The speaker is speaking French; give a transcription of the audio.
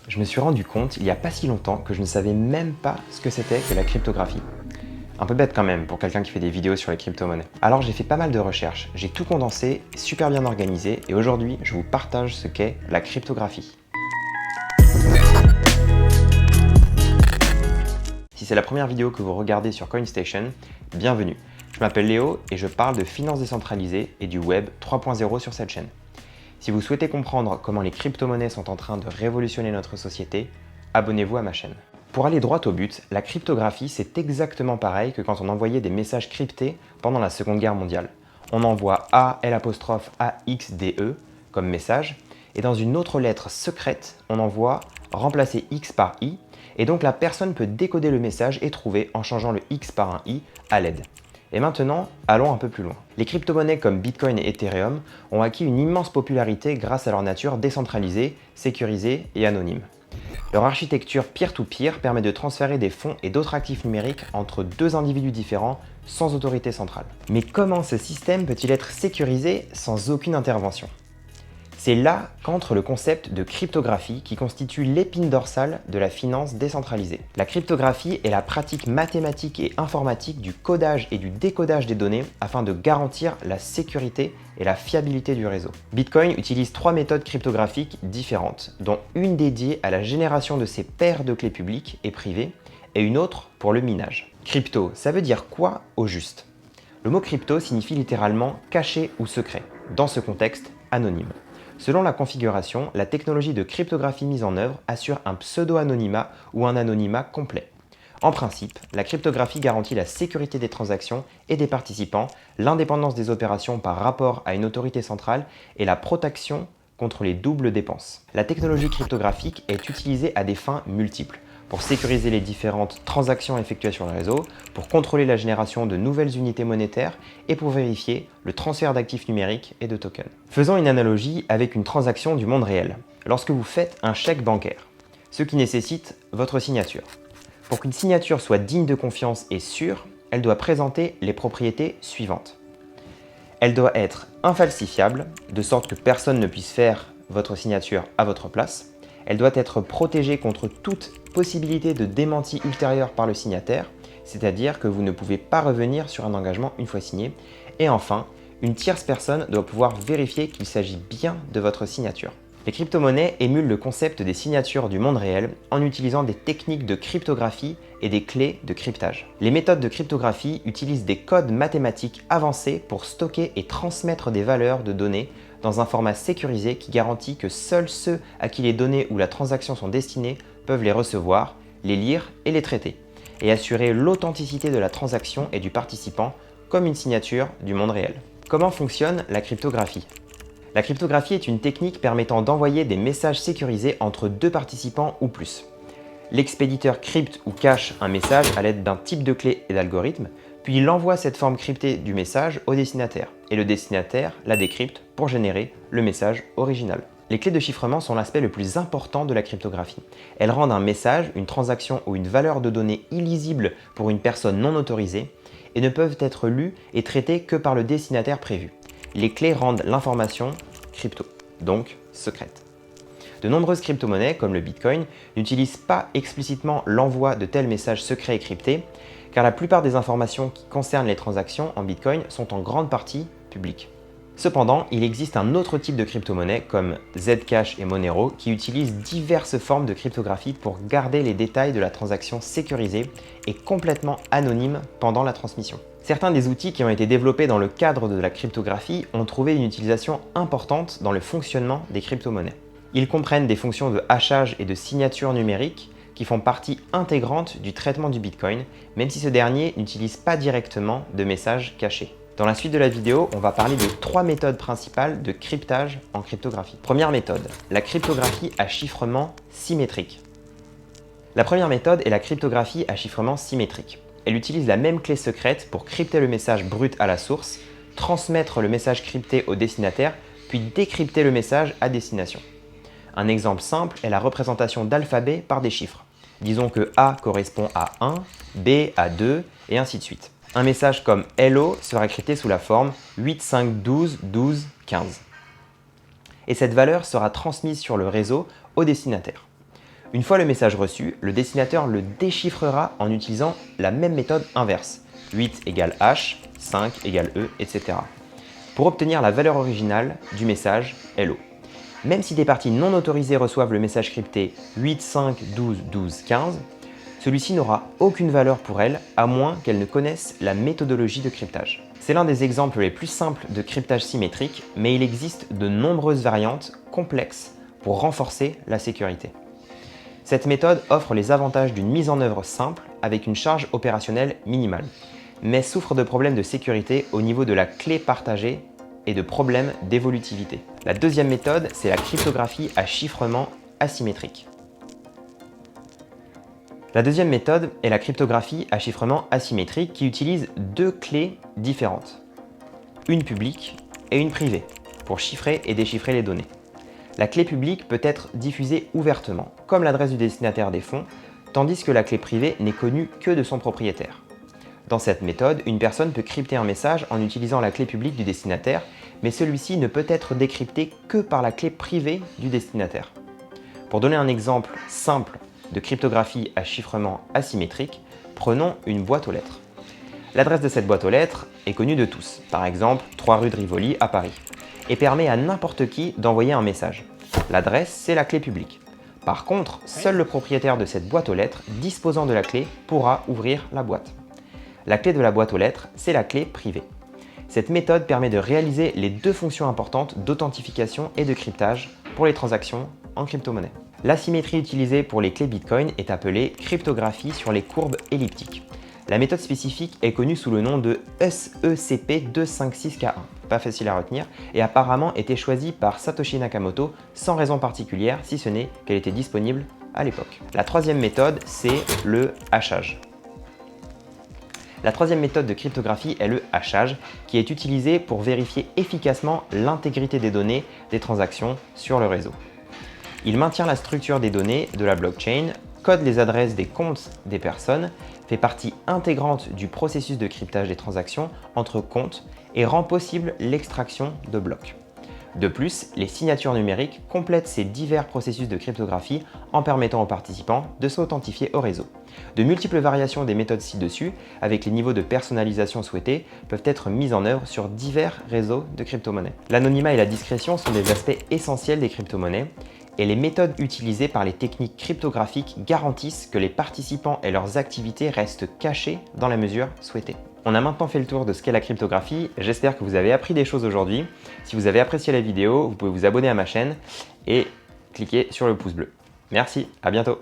Je me suis rendu compte il n'y a pas si longtemps que je ne savais même pas ce que c'était que la cryptographie. Un peu bête quand même pour quelqu'un qui fait des vidéos sur les crypto-monnaies. Alors j'ai fait pas mal de recherches, j'ai tout condensé, super bien organisé et aujourd'hui je vous partage ce qu'est la cryptographie. Si c'est la première vidéo que vous regardez sur CoinStation, bienvenue. Je m'appelle Léo et je parle de finances décentralisées et du web 3.0 sur cette chaîne. Si vous souhaitez comprendre comment les crypto-monnaies sont en train de révolutionner notre société, abonnez-vous à ma chaîne. Pour aller droit au but, la cryptographie c'est exactement pareil que quand on envoyait des messages cryptés pendant la Seconde Guerre mondiale. On envoie AXDE comme message et dans une autre lettre secrète, on envoie remplacer X par I et donc la personne peut décoder le message et trouver en changeant le X par un I à l'aide. Et maintenant, allons un peu plus loin. Les crypto-monnaies comme Bitcoin et Ethereum ont acquis une immense popularité grâce à leur nature décentralisée, sécurisée et anonyme. Leur architecture peer-to-peer permet de transférer des fonds et d'autres actifs numériques entre deux individus différents sans autorité centrale. Mais comment ce système peut-il être sécurisé sans aucune intervention ? C'est là qu'entre le concept de cryptographie qui constitue l'épine dorsale de la finance décentralisée. La cryptographie est la pratique mathématique et informatique du codage et du décodage des données afin de garantir la sécurité et la fiabilité du réseau. Bitcoin utilise trois méthodes cryptographiques différentes, dont une dédiée à la génération de ces paires de clés publiques et privées et une autre pour le minage. Crypto, ça veut dire quoi au juste ? Le mot crypto signifie littéralement caché ou secret, dans ce contexte anonyme. Selon la configuration, la technologie de cryptographie mise en œuvre assure un pseudo-anonymat ou un anonymat complet. En principe, la cryptographie garantit la sécurité des transactions et des participants, l'indépendance des opérations par rapport à une autorité centrale et la protection contre les doubles dépenses. La technologie cryptographique est utilisée à des fins multiples. Pour sécuriser les différentes transactions effectuées sur le réseau, pour contrôler la génération de nouvelles unités monétaires et pour vérifier le transfert d'actifs numériques et de tokens. Faisons une analogie avec une transaction du monde réel. Lorsque vous faites un chèque bancaire, ce qui nécessite votre signature. Pour qu'une signature soit digne de confiance et sûre, elle doit présenter les propriétés suivantes. Elle doit être infalsifiable, de sorte que personne ne puisse faire votre signature à votre place. Elle doit être protégée contre toute possibilité de démenti ultérieur par le signataire, c'est-à-dire que vous ne pouvez pas revenir sur un engagement une fois signé. Et enfin, une tierce personne doit pouvoir vérifier qu'il s'agit bien de votre signature. Les crypto-monnaies émulent le concept des signatures du monde réel en utilisant des techniques de cryptographie et des clés de cryptage. Les méthodes de cryptographie utilisent des codes mathématiques avancés pour stocker et transmettre des valeurs de données dans un format sécurisé qui garantit que seuls ceux à qui les données ou la transaction sont destinées peuvent les recevoir, les lire et les traiter, et assurer l'authenticité de la transaction et du participant comme une signature du monde réel. Comment fonctionne la cryptographie ? La cryptographie est une technique permettant d'envoyer des messages sécurisés entre deux participants ou plus. L'expéditeur crypte ou cache un message à l'aide d'un type de clé et d'algorithme, puis il envoie cette forme cryptée du message au destinataire, et le destinataire la décrypte pour générer le message original. Les clés de chiffrement sont l'aspect le plus important de la cryptographie. Elles rendent un message, une transaction ou une valeur de données illisible pour une personne non autorisée et ne peuvent être lues et traitées que par le destinataire prévu. Les clés rendent l'information crypto, donc secrète. De nombreuses crypto-monnaies, comme le Bitcoin, n'utilisent pas explicitement l'envoi de tels messages secrets et cryptés, car la plupart des informations qui concernent les transactions en Bitcoin sont en grande partie publiques. Cependant, il existe un autre type de crypto-monnaie comme Zcash et Monero qui utilisent diverses formes de cryptographie pour garder les détails de la transaction sécurisée et complètement anonyme pendant la transmission. Certains des outils qui ont été développés dans le cadre de la cryptographie ont trouvé une utilisation importante dans le fonctionnement des crypto-monnaies. Ils comprennent des fonctions de hachage et de signature numérique qui font partie intégrante du traitement du Bitcoin, même si ce dernier n'utilise pas directement de messages cachés. Dans la suite de la vidéo, on va parler de trois méthodes principales de cryptage en cryptographie. Première méthode, la cryptographie à chiffrement symétrique. La première méthode est la cryptographie à chiffrement symétrique. Elle utilise la même clé secrète pour crypter le message brut à la source, transmettre le message crypté au destinataire, puis décrypter le message à destination. Un exemple simple est la représentation d'alphabet par des chiffres. Disons que A correspond à 1, B à 2 et ainsi de suite. Un message comme Hello sera crypté sous la forme 8, 5, 12, 12, 15. Et cette valeur sera transmise sur le réseau au destinataire. Une fois le message reçu, le destinateur le déchiffrera en utilisant la même méthode inverse. 8 égale H, 5 égale E, etc. pour obtenir la valeur originale du message Hello. Même si des parties non autorisées reçoivent le message crypté 8, 5, 12, 12, 15, celui-ci n'aura aucune valeur pour elles à moins qu'elles ne connaissent la méthodologie de cryptage. C'est l'un des exemples les plus simples de cryptage symétrique, mais il existe de nombreuses variantes complexes pour renforcer la sécurité. Cette méthode offre les avantages d'une mise en œuvre simple avec une charge opérationnelle minimale, mais souffre de problèmes de sécurité au niveau de la clé partagée et de problèmes d'évolutivité. La deuxième méthode, c'est la cryptographie à chiffrement asymétrique. La deuxième méthode est la cryptographie à chiffrement asymétrique qui utilise deux clés différentes, une publique et une privée, pour chiffrer et déchiffrer les données. La clé publique peut être diffusée ouvertement, comme l'adresse du destinataire des fonds, tandis que la clé privée n'est connue que de son propriétaire. Dans cette méthode, une personne peut crypter un message en utilisant la clé publique du destinataire, mais celui-ci ne peut être décrypté que par la clé privée du destinataire. Pour donner un exemple simple de cryptographie à chiffrement asymétrique, prenons une boîte aux lettres. L'adresse de cette boîte aux lettres est connue de tous, par exemple 3 rue de Rivoli à Paris, et permet à n'importe qui d'envoyer un message. L'adresse, c'est la clé publique. Par contre, seul le propriétaire de cette boîte aux lettres disposant de la clé pourra ouvrir la boîte. La clé de la boîte aux lettres, c'est la clé privée. Cette méthode permet de réaliser les deux fonctions importantes d'authentification et de cryptage pour les transactions en crypto-monnaie. L'asymétrie utilisée pour les clés Bitcoin est appelée cryptographie sur les courbes elliptiques. La méthode spécifique est connue sous le nom de SECP256K1, pas facile à retenir, et apparemment été choisie par Satoshi Nakamoto sans raison particulière, si ce n'est qu'elle était disponible à l'époque. La troisième méthode, c'est le hachage. La troisième méthode de cryptographie est le hachage, qui est utilisé pour vérifier efficacement l'intégrité des données des transactions sur le réseau. Il maintient la structure des données de la blockchain, code les adresses des comptes des personnes, fait partie intégrante du processus de cryptage des transactions entre comptes et rend possible l'extraction de blocs. De plus, les signatures numériques complètent ces divers processus de cryptographie en permettant aux participants de s'authentifier au réseau. De multiples variations des méthodes ci-dessus, avec les niveaux de personnalisation souhaités, peuvent être mises en œuvre sur divers réseaux de crypto-monnaies. L'anonymat et la discrétion sont des aspects essentiels des crypto-monnaies, et les méthodes utilisées par les techniques cryptographiques garantissent que les participants et leurs activités restent cachés dans la mesure souhaitée. On a maintenant fait le tour de ce qu'est la cryptographie, j'espère que vous avez appris des choses aujourd'hui. Si vous avez apprécié la vidéo, vous pouvez vous abonner à ma chaîne et cliquer sur le pouce bleu. Merci, à bientôt.